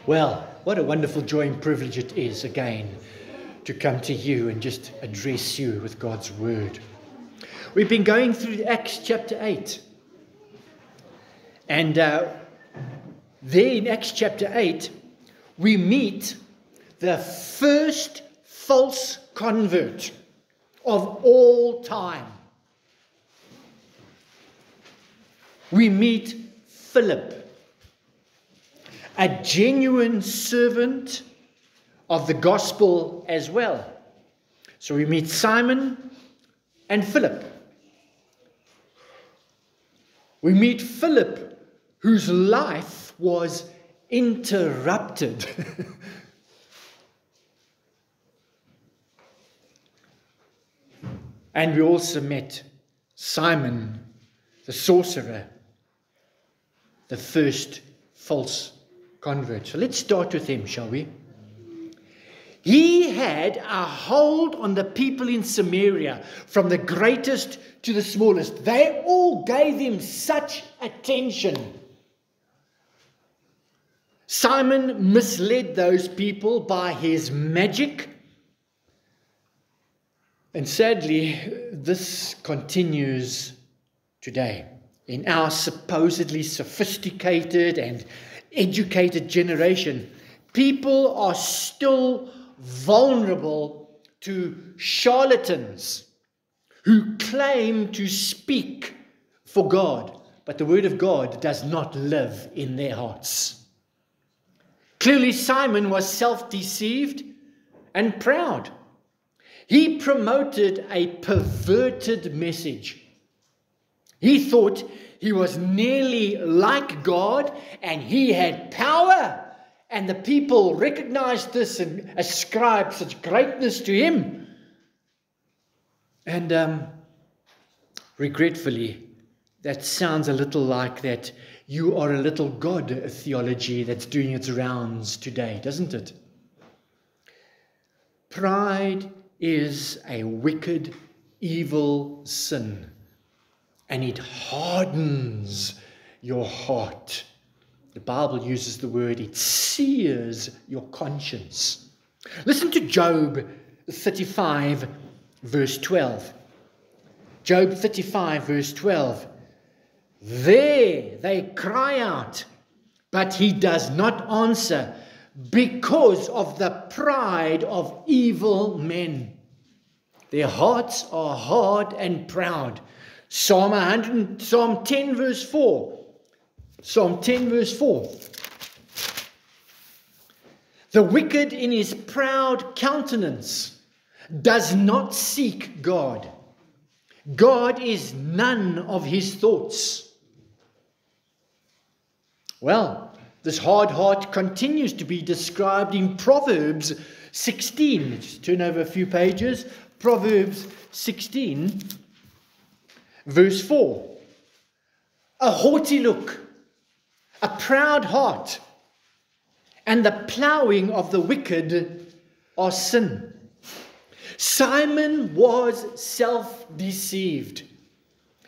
Well, what a wonderful joy and privilege it is again to come to you and just address you with God's word. We've been going through Acts chapter 8. And there in Acts chapter 8, we meet the first false convert of all time. We meet Philip, a genuine servant of the gospel as well. So we meet Simon and Philip. We meet Philip, whose life was interrupted. And we also met Simon, the sorcerer, the first false convert. So let's start with him, shall we? He had a hold on the people in Samaria, from the greatest to the smallest. They all gave him such attention. Simon misled those people by his magic. And sadly, this continues today in our supposedly sophisticated and educated generation. People are still vulnerable to charlatans who claim to speak for God, but the word of God does not live in their hearts. Clearly, Simon was self-deceived and proud. He promoted a perverted message. He thought he was nearly like God and he had power, and the people recognized this and ascribed such greatness to him. And regretfully, that sounds a little like that you are a little God theology that's doing its rounds today, doesn't it? Pride is a wicked, evil sin, and it hardens your heart. The Bible uses the word, it sears your conscience. Listen to Job 35, verse 12. Job 35, verse 12. There they cry out, but he does not answer, because of the pride of evil men. Their hearts are hard and proud. Psalm 10 verse 4. Psalm 10 verse 4. The wicked in his proud countenance does not seek God. God is none of his thoughts. Well, this hard heart continues to be described in Proverbs 16. Just turn over a few pages. Proverbs 16, verse 4. A haughty look, a proud heart, and the ploughing of the wicked are sin. Simon was self-deceived.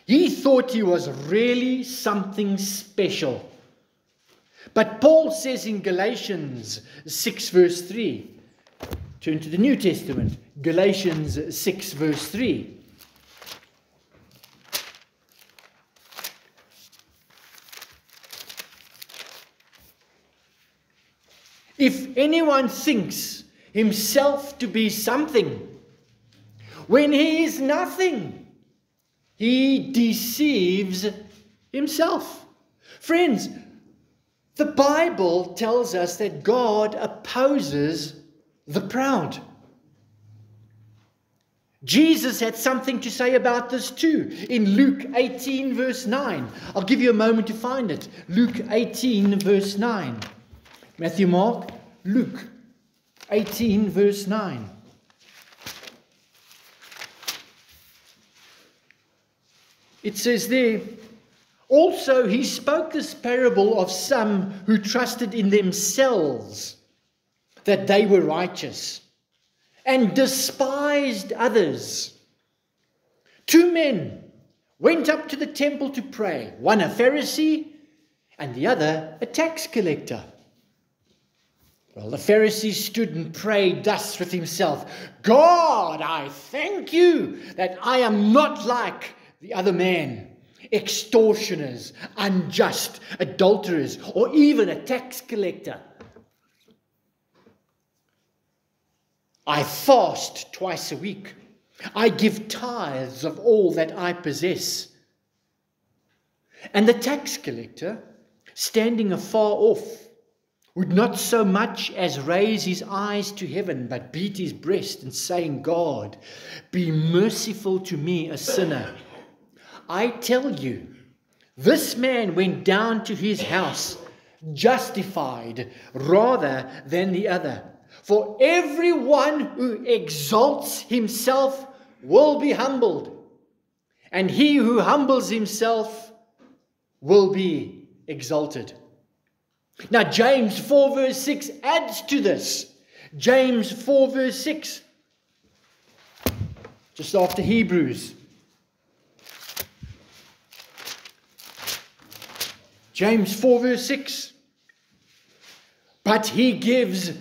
He thought he was really something special. But Paul says in Galatians 6 verse 3, turn to the New Testament, Galatians 6 verse 3. If anyone thinks himself to be something, when he is nothing, he deceives himself. Friends, the Bible tells us that God opposes the proud. Jesus had something to say about this too in Luke 18 verse 9. I'll give you a moment to find it. Luke 18 verse 9. Matthew, Mark, Luke 18 verse 9. It says there, also he spoke this parable of some who trusted in themselves that they were righteous and despised others. Two men went up to the temple to pray, one a Pharisee and the other a tax collector. Well, the Pharisee stood and prayed thus with himself, God, I thank you that I am not like the other man, extortioners, unjust, adulterers, or even a tax collector. I fast twice a week. I give tithes of all that I possess. And the tax collector, standing afar off, would not so much as raise his eyes to heaven, but beat his breast and saying, God, be merciful to me, a sinner. I tell you, this man went down to his house justified rather than the other. For everyone who exalts himself will be humbled, and he who humbles himself will be exalted. Now, James 4 verse 6 adds to this. James 4 verse 6, just after Hebrews. James 4 verse 6. But he gives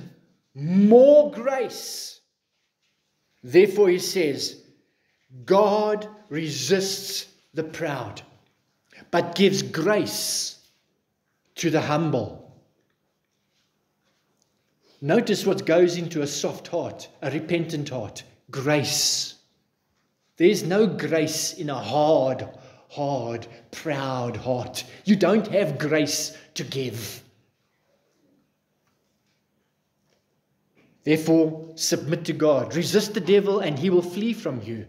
more grace. Therefore he says, God resists the proud, but gives grace to the humble. Notice what goes into a soft heart, a repentant heart. Grace. There's no grace in a hard, proud heart. You don't have grace to give. Therefore, submit to God. Resist the devil and he will flee from you.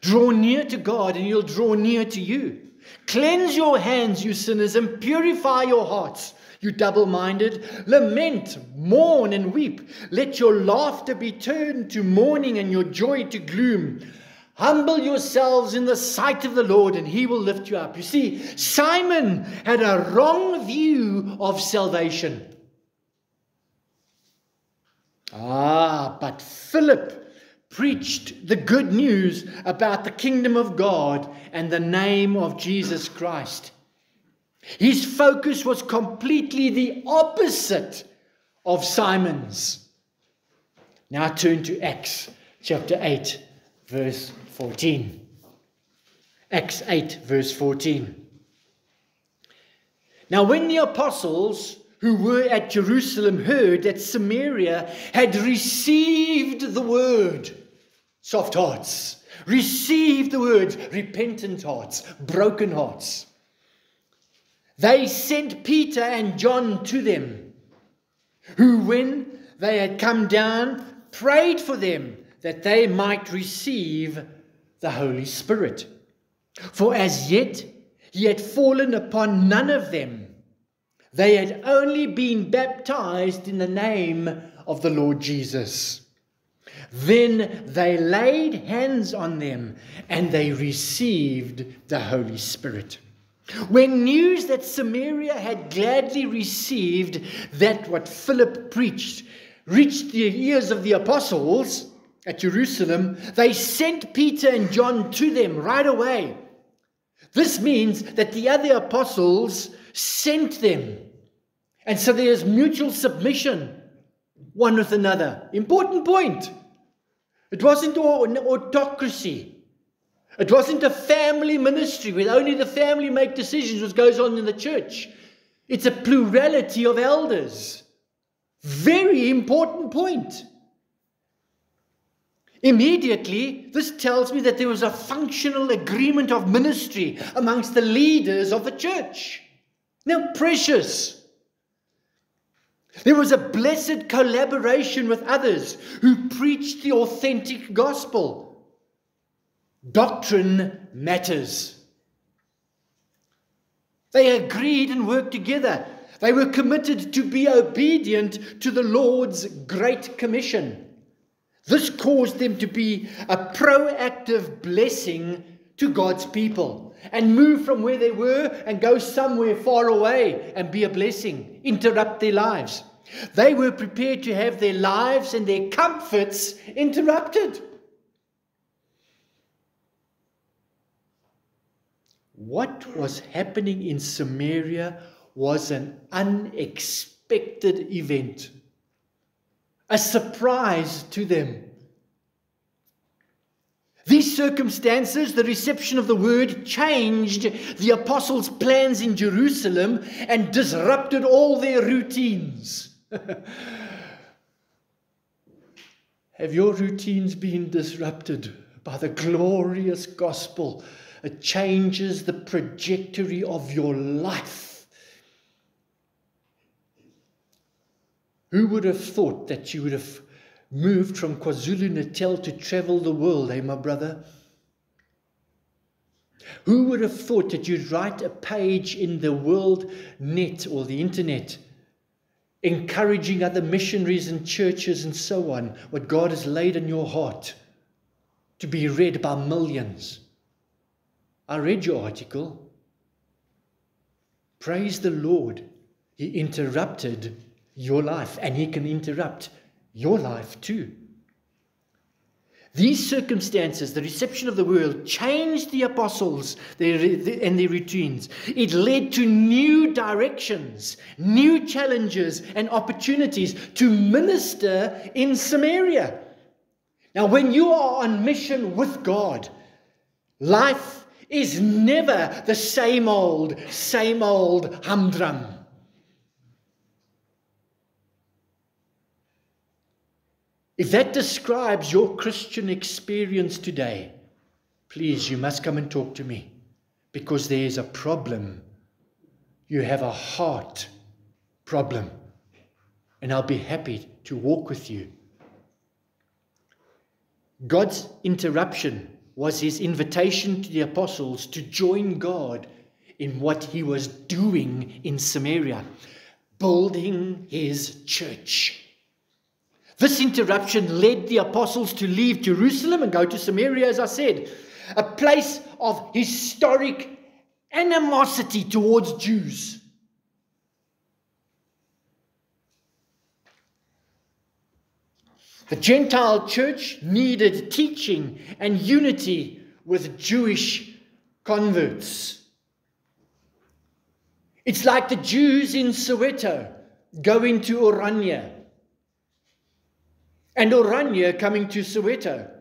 Draw near to God and he'll draw near to you. Cleanse your hands, you sinners, and purify your hearts, you double-minded. Lament, mourn, and weep. Let your laughter be turned to mourning and your joy to gloom. Humble yourselves in the sight of the Lord, and he will lift you up. You see, Simon had a wrong view of salvation. But Philip preached the good news about the kingdom of God and the name of Jesus Christ. His focus was completely the opposite of Simon's. Now turn to Acts chapter 8, verse 14. Acts 8, verse 14. Now when the apostles who were at Jerusalem heard that Samaria had received the word, soft hearts, received the word, repentant hearts, broken hearts, they sent Peter and John to them, who, when they had come down, prayed for them that they might receive the Holy Spirit. For as yet he had fallen upon none of them. They had only been baptized in the name of the Lord Jesus. Then they laid hands on them and they received the Holy Spirit. When news that Samaria had gladly received that what Philip preached reached the ears of the apostles at Jerusalem, they sent Peter and John to them right away. This means that the other apostles sent them. And so there's mutual submission one with another. Important point. It wasn't an autocracy. It wasn't a family ministry where only the family make decisions, which goes on in the church. It's a plurality of elders. Very important point. Immediately, this tells me that there was a functional agreement of ministry amongst the leaders of the church. Now, precious. There was a blessed collaboration with others who preached the authentic gospel. Doctrine matters. They agreed and worked together. They were committed to be obedient to the Lord's Great Commission. This caused them to be a proactive blessing to God's people and move from where they were and go somewhere far away and be a blessing, interrupt their lives. They were prepared to have their lives and their comforts interrupted. What was happening in Samaria was an unexpected event. a surprise to them. These circumstances, the reception of the word, changed the apostles' plans in Jerusalem and disrupted all their routines. Have your routines been disrupted by the glorious gospel? It changes the trajectory of your life. Who would have thought that you would have moved from KwaZulu-Natal to travel the world, my brother? Who would have thought that you'd write a page in the world net or the internet, encouraging other missionaries and churches and so on, what God has laid in your heart to be read by millions? I read your article. Praise the Lord. He interrupted your life, and He can interrupt your life too. These circumstances, the reception of the world, changed the apostles and their routines. It led to new directions, new challenges and opportunities to minister in Samaria. Now, when you are on mission with God, life is never the same old humdrum. If that describes your Christian experience today, please, you must come and talk to me, because there is a problem. You have a heart problem, and I'll be happy to walk with you. God's interruption was His invitation to the apostles to join God in what He was doing in Samaria, building His church. This interruption led the apostles to leave Jerusalem and go to Samaria, as I said, a place of historic animosity towards Jews. The Gentile church needed teaching and unity with Jewish converts. It's like the Jews in Soweto going to Oranje, and Oranje coming to Soweto.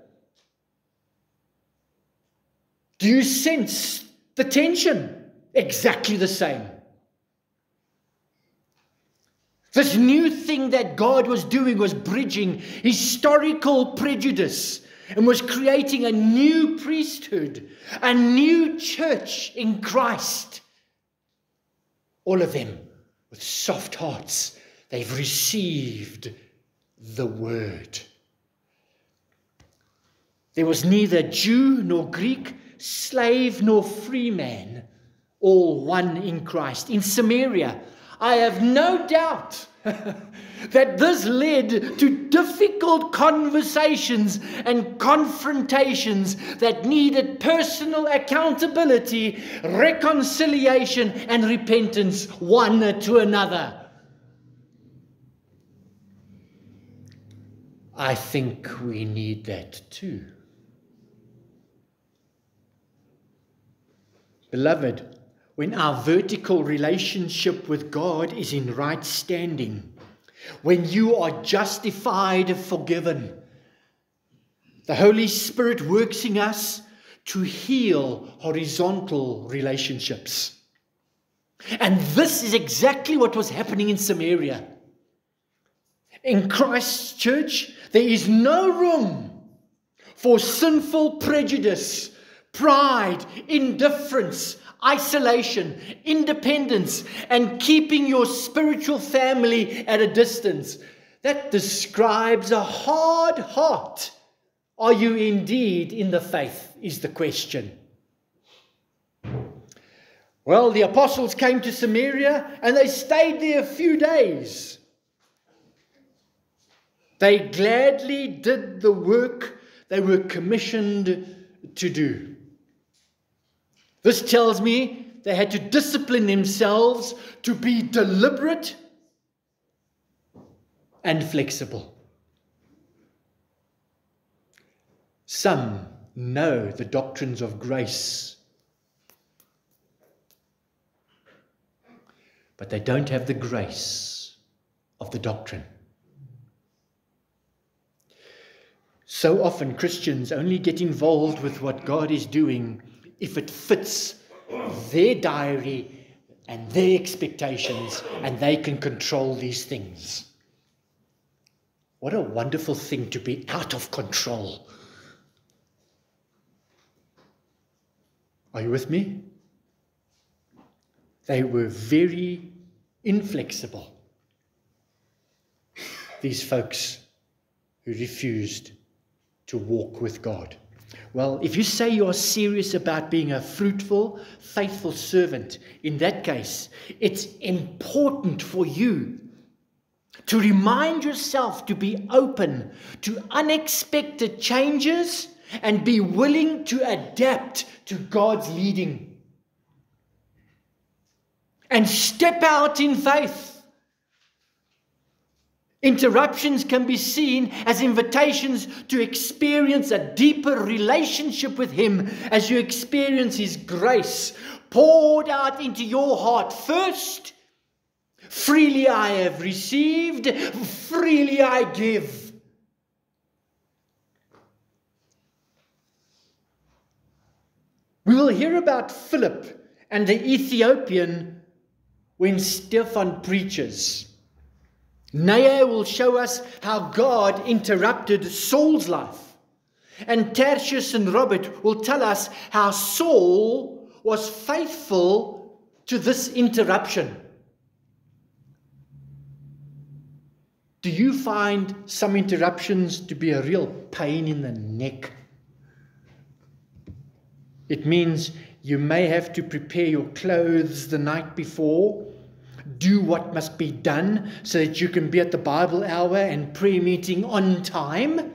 Do you sense the tension? Exactly the same. This new thing that God was doing was bridging historical prejudice and was creating a new priesthood, a new church in Christ. All of them with soft hearts. They've received the word. There was neither Jew nor Greek, slave nor free man, all one in Christ. In Samaria, I have no doubt that this led to difficult conversations and confrontations that needed personal accountability, reconciliation, and repentance one to another. I think we need that too. Beloved, when our vertical relationship with God is in right standing, when you are justified, forgiven, the Holy Spirit works in us to heal horizontal relationships. And this is exactly what was happening in Samaria. In Christ's church, there is no room for sinful prejudice, pride, indifference, isolation, independence, and keeping your spiritual family at a distance. That describes a hard heart. Are you indeed in the faith, is the question. Well, the apostles came to Samaria and they stayed there a few days. They gladly did the work they were commissioned to do. This tells me they had to discipline themselves to be deliberate and flexible. Some know the doctrines of grace, but they don't have the grace of the doctrine. So often Christians only get involved with what God is doing if it fits their diary and their expectations, and they can control these things. What a wonderful thing to be out of control. Are you with me? They were very inflexible, these folks who refused to walk with God. Well, if you say you're serious about being a fruitful, faithful servant, in that case, it's important for you to remind yourself to be open to unexpected changes and be willing to adapt to God's leading. And step out in faith. Interruptions can be seen as invitations to experience a deeper relationship with Him as you experience His grace poured out into your heart first. Freely I have received, freely I give. We will hear about Philip and the Ethiopian when Stephan preaches. Naya will show us how God interrupted Saul's life. And Tertius and Robert will tell us how Saul was faithful to this interruption. Do you find some interruptions to be a real pain in the neck? It means you may have to prepare your clothes the night before, do what must be done so that you can be at the Bible hour and prayer meeting on time.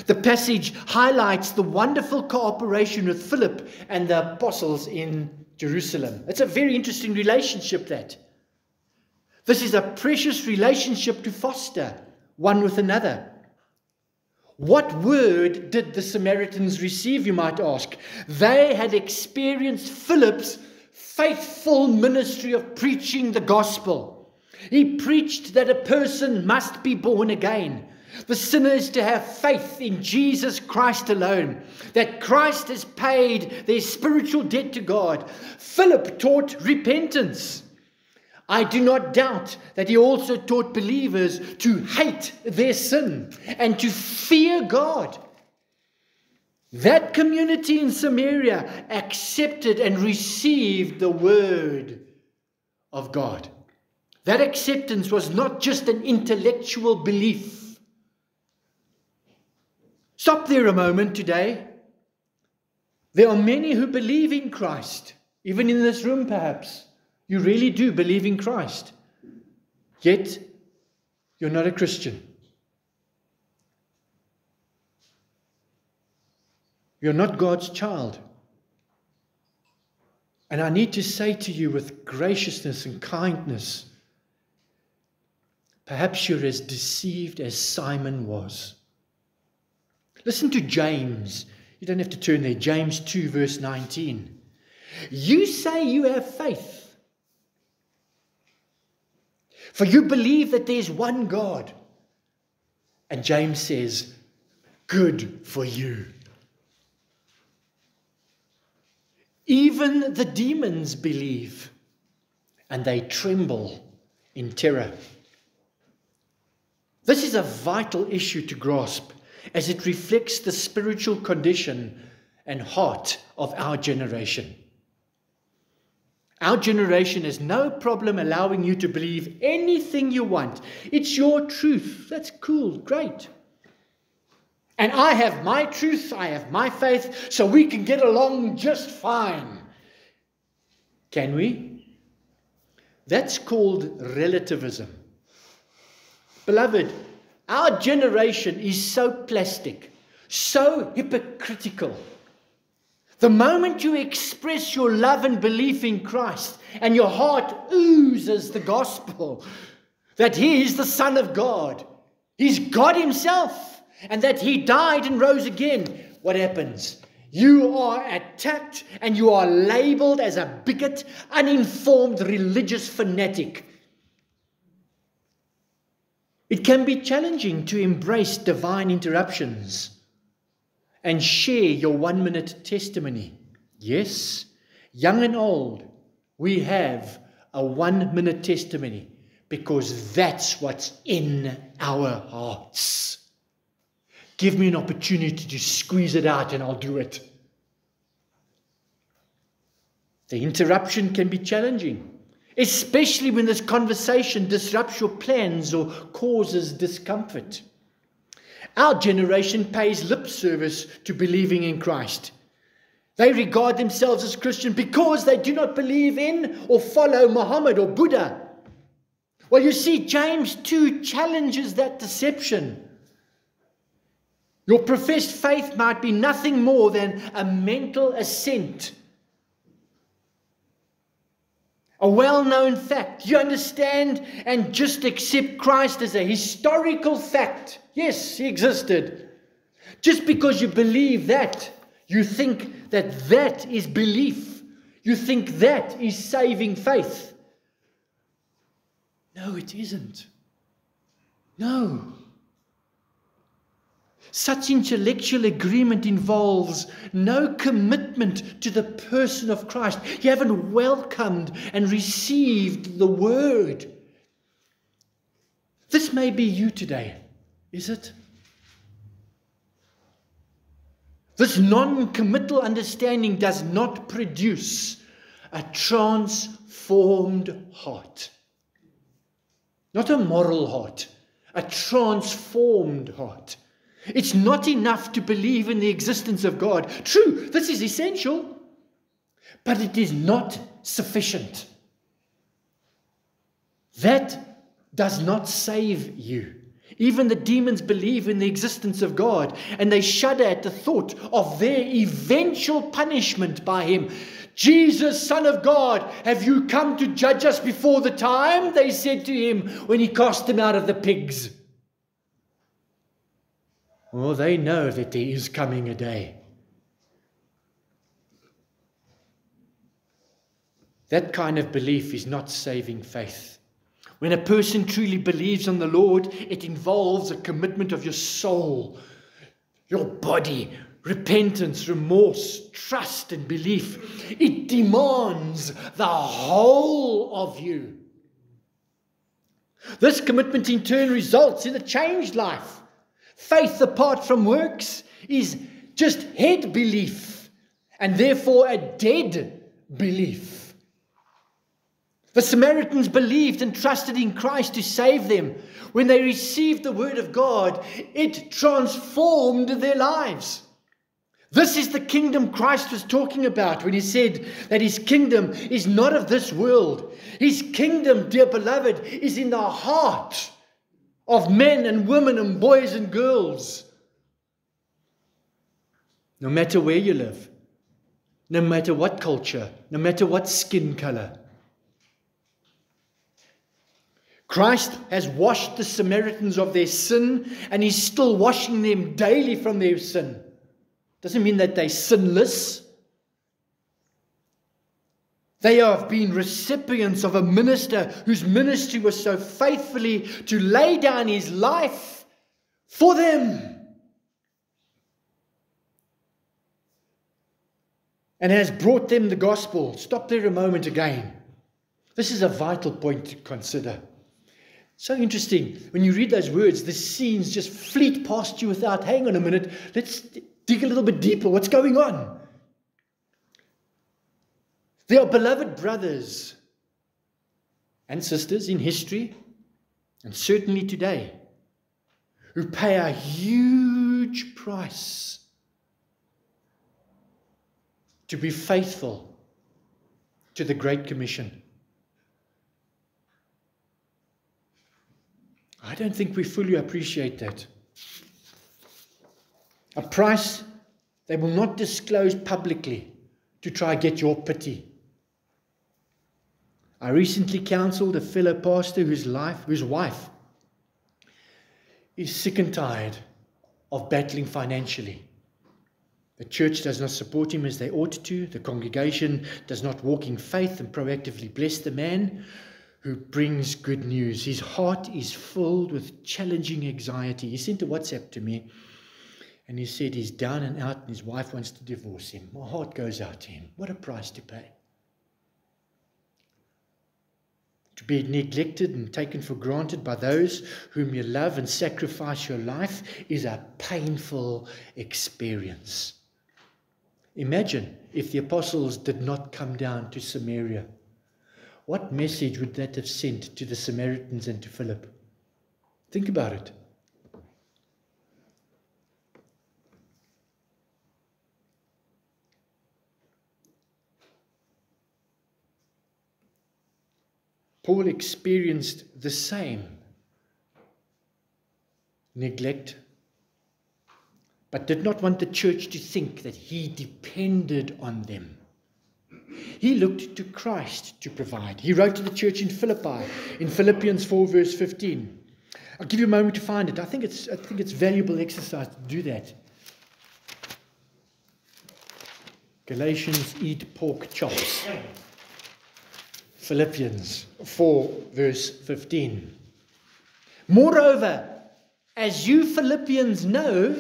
The passage highlights the wonderful cooperation with Philip and the apostles in Jerusalem. It's a very interesting relationship, that. This is a precious relationship to foster, one with another. What word did the Samaritans receive, you might ask? They had experienced Philip's faithful ministry of preaching the gospel. He preached that a person must be born again. The sinner is to have faith in Jesus Christ alone, that Christ has paid their spiritual debt to God. Philip taught repentance. I do not doubt that he also taught believers to hate their sin and to fear God. That community in Samaria accepted and received the word of God. That acceptance was not just an intellectual belief. Stop there a moment today. There are many who believe in Christ, even in this room perhaps. You really do believe in Christ. Yet, you're not a Christian. You're not God's child. And I need to say to you with graciousness and kindness, perhaps you're as deceived as Simon was. Listen to James. You don't have to turn there. James 2 verse 19. You say you have faith, for you believe that there's one God. And James says, good for you. Even the demons believe, and they tremble in terror. This is a vital issue to grasp, as it reflects the spiritual condition and heart of our generation. Our generation has no problem allowing you to believe anything you want. It's your truth. That's cool, great. And I have my truth, I have my faith, so we can get along just fine. Can we? That's called relativism. Beloved, our generation is so plastic, so hypocritical. The moment you express your love and belief in Christ and your heart oozes the gospel, that He is the Son of God, He's God Himself, and that He died and rose again, what happens? You are attacked and you are labeled as a bigot, uninformed religious fanatic. It can be challenging to embrace divine interruptions and share your 1-minute testimony. Yes, young and old, we have a 1-minute testimony because that's what's in our hearts. Give me an opportunity to squeeze it out and I'll do it. The interruption can be challenging, especially when this conversation disrupts your plans or causes discomfort. Our generation pays lip service to believing in Christ. They regard themselves as Christian because they do not believe in or follow Muhammad or Buddha. Well, you see, James 2 challenges that deception. Your professed faith might be nothing more than a mental assent. A well-known fact. You understand and just accept Christ as a historical fact. Yes, he existed. Just because you believe that, you think that that is belief. You think that is saving faith. No, it isn't. No. Such intellectual agreement involves no commitment to the person of Christ. You haven't welcomed and received the word. This may be you today, is it? This non-committal understanding does not produce a transformed heart. Not a moral heart, a transformed heart. It's not enough to believe in the existence of God. True, this is essential, but it is not sufficient. That does not save you. Even the demons believe in the existence of God, and they shudder at the thought of their eventual punishment by Him. Jesus, Son of God, have you come to judge us before the time? They said to Him when He cast them out of the pigs. Well, they know that there is coming a day. That kind of belief is not saving faith. When a person truly believes on the Lord, it involves a commitment of your soul, your body, repentance, remorse, trust, and belief. It demands the whole of you. This commitment in turn results in a changed life. Faith apart from works is just head belief, and therefore a dead belief. The Samaritans believed and trusted in Christ to save them. When they received the word of God, it transformed their lives. This is the kingdom Christ was talking about when He said that His kingdom is not of this world. His kingdom, dear beloved, is in the heart of men and women and boys and girls. No matter where you live, no matter what culture, no matter what skin color. Christ has washed the Samaritans of their sin, and He's still washing them daily from their sin. Doesn't mean that they're sinless. They have been recipients of a minister whose ministry was so faithfully to lay down his life for them, and has brought them the gospel. Stop there a moment again. This is a vital point to consider. So interesting. When you read those words, the scenes just fleet past you without, hang on a minute, let's dig a little bit deeper. What's going on? There are beloved brothers and sisters in history, and certainly today, who pay a huge price to be faithful to the Great Commission. I don't think we fully appreciate that. A price they will not disclose publicly to try and get your pity. I recently counseled a fellow pastor whose wife is sick and tired of battling financially. The church does not support him as they ought to. The congregation does not walk in faith and proactively bless the man who brings good news. His heart is filled with challenging anxiety. He sent a WhatsApp to me and he said he's down and out and his wife wants to divorce him. My heart goes out to him. What a price to pay. To be neglected and taken for granted by those whom you love and sacrifice your life is a painful experience. Imagine if the apostles did not come down to Samaria. What message would that have sent to the Samaritans and to Philip? Think about it. Paul experienced the same neglect, but did not want the church to think that he depended on them. He looked to Christ to provide. He wrote to the church in Philippi, in Philippians 4 verse 15. I'll give you a moment to find it. I think it's valuable exercise to do that. Galatians eat pork chops. Philippians 4 verse 15. Moreover, as you Philippians know,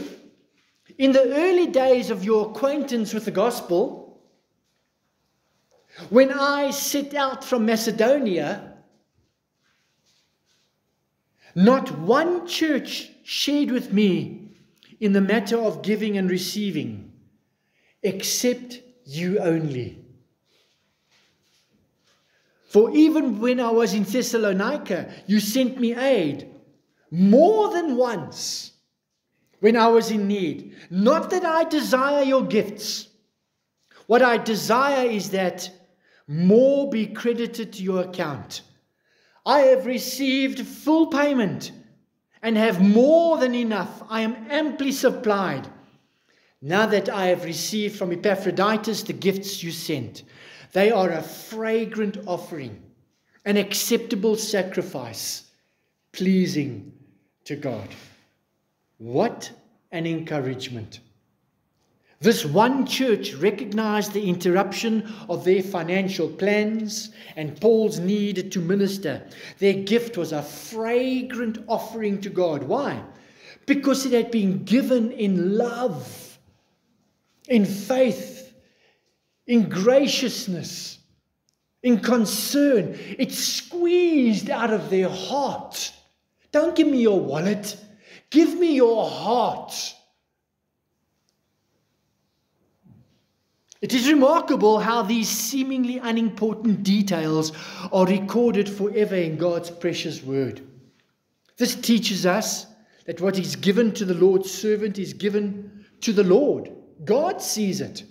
in the early days of your acquaintance with the gospel, when I set out from Macedonia, not one church shared with me in the matter of giving and receiving, except you only. For even when I was in Thessalonica, you sent me aid more than once when I was in need. Not that I desire your gifts. What I desire is that more be credited to your account. I have received full payment and have more than enough. I am amply supplied. Now that I have received from Epaphroditus the gifts you sent, they are a fragrant offering, an acceptable sacrifice, pleasing to God. What an encouragement. This one church recognized the interruption of their financial plans and Paul's need to minister. Their gift was a fragrant offering to God. Why? Because it had been given in love, in faith, in graciousness, in concern. It's squeezed out of their heart. Don't give me your wallet. Give me your heart. It is remarkable how these seemingly unimportant details are recorded forever in God's precious word. This teaches us that what is given to the Lord's servant is given to the Lord. God sees it.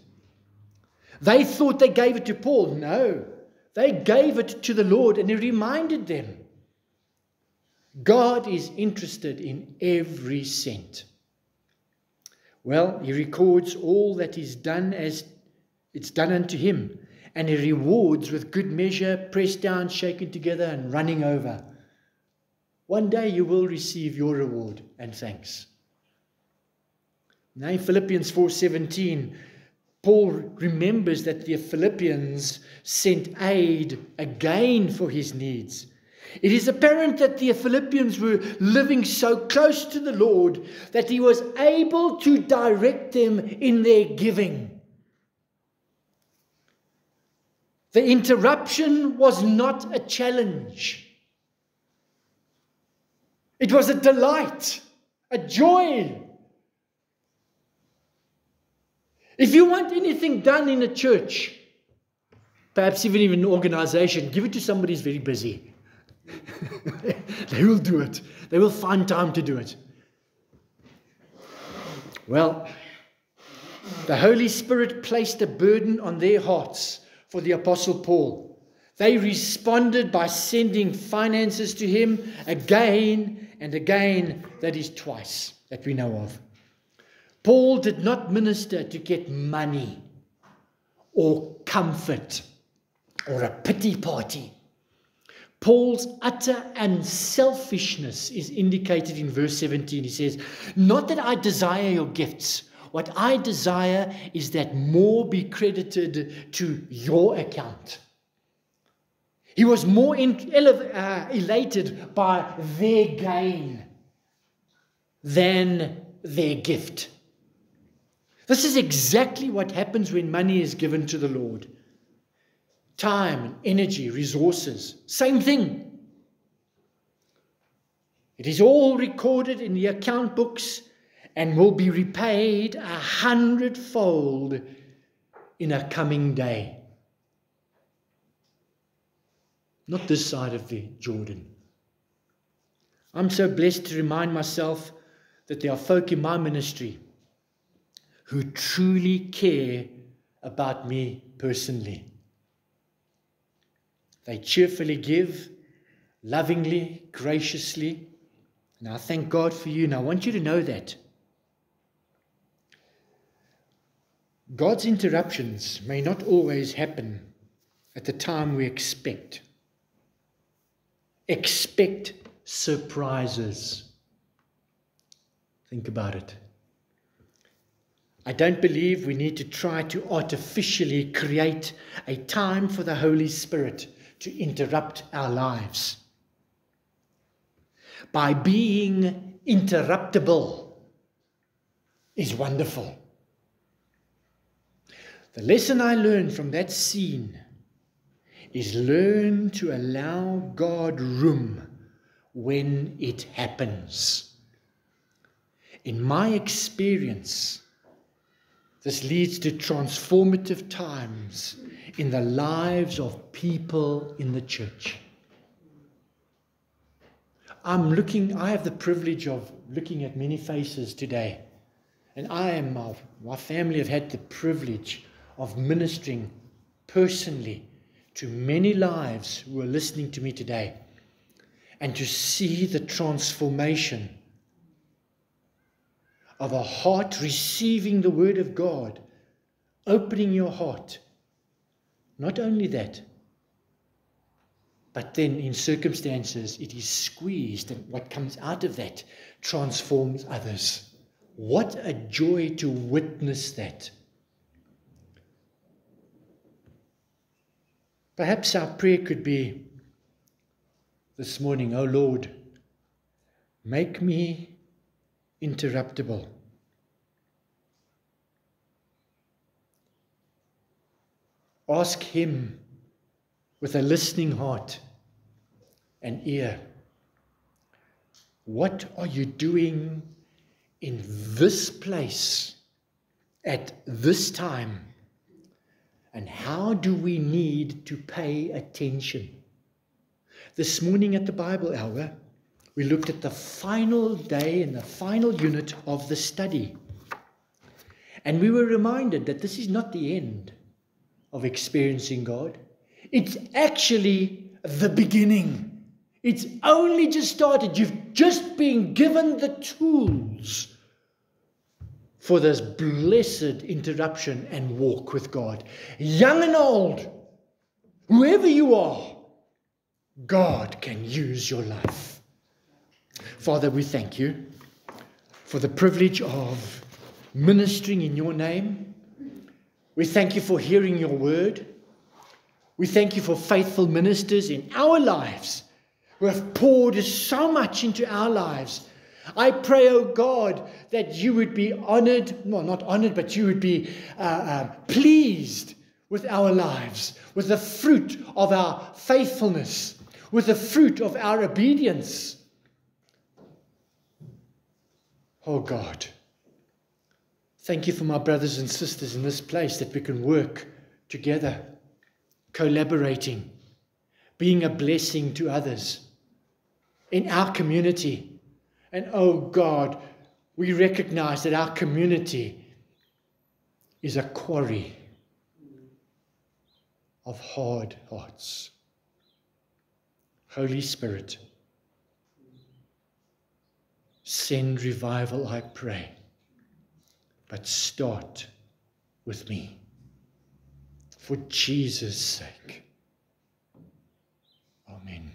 They thought they gave it to Paul. No, they gave it to the Lord, and he reminded them. God is interested in every cent. Well, he records all that is done as it's done unto him, and he rewards with good measure, pressed down, shaken together, and running over. One day you will receive your reward and thanks. Now in Philippians 4:17, Paul remembers that the Philippians sent aid again for his needs. It is apparent that the Philippians were living so close to the Lord that he was able to direct them in their giving. The interruption was not a challenge. It was a delight, a joy. If you want anything done in a church, perhaps even in an organization, give it to somebody who's very busy. They will do it. They will find time to do it. Well, the Holy Spirit placed a burden on their hearts for the Apostle Paul. They responded by sending finances to him again and again. That is twice that we know of. Paul did not minister to get money or comfort or a pity party. Paul's utter unselfishness is indicated in verse 17. He says, not that I desire your gifts. What I desire is that more be credited to your account. He was more elated by their gain than their gift. This is exactly what happens when money is given to the Lord. Time, energy, resources, same thing. It is all recorded in the account books and will be repaid 100-fold in a coming day. Not this side of the Jordan. I'm so blessed to remind myself that there are folk in my ministry who truly care about me personally. They cheerfully give, lovingly, graciously. And I thank God for you, and I want you to know that. God's interruptions may not always happen at the time we expect. Expect surprises. Think about it. I don't believe we need to try to artificially create a time for the Holy Spirit to interrupt our lives. By being interruptible is wonderful. The lesson I learned from that scene is learn to allow God room when it happens. In my experience, this leads to transformative times in the lives of people in the church. I have the privilege of looking at many faces today. And my family have had the privilege of ministering personally to many lives who are listening to me today. And to see the transformation of a heart receiving the word of God, opening your heart. Not only that, but then in circumstances it is squeezed, and what comes out of that transforms others. What a joy to witness that. Perhaps our prayer could be this morning, "Oh Lord, make me interruptible." Ask Him with a listening heart and ear, what are you doing in this place at this time? And how do we need to pay attention? This morning at the Bible Hour, we looked at the final day and the final unit of the study. And we were reminded that this is not the end of experiencing God. It's actually the beginning. It's only just started. You've just been given the tools for this blessed interruption and walk with God. Young and old, whoever you are, God can use your life. Father, we thank you for the privilege of ministering in your name. We thank you for hearing your word. We thank you for faithful ministers in our lives who have poured so much into our lives. I pray, oh God, that you would be honored, well, not honored, but you would be pleased with our lives, with the fruit of our faithfulness, with the fruit of our obedience. Oh God, thank you for my brothers and sisters in this place, that we can work together, collaborating, being a blessing to others in our community. And oh God, we recognize that our community is a quarry of hard hearts. Holy Spirit, send revival, I pray, but start with me. For Jesus' sake. Amen.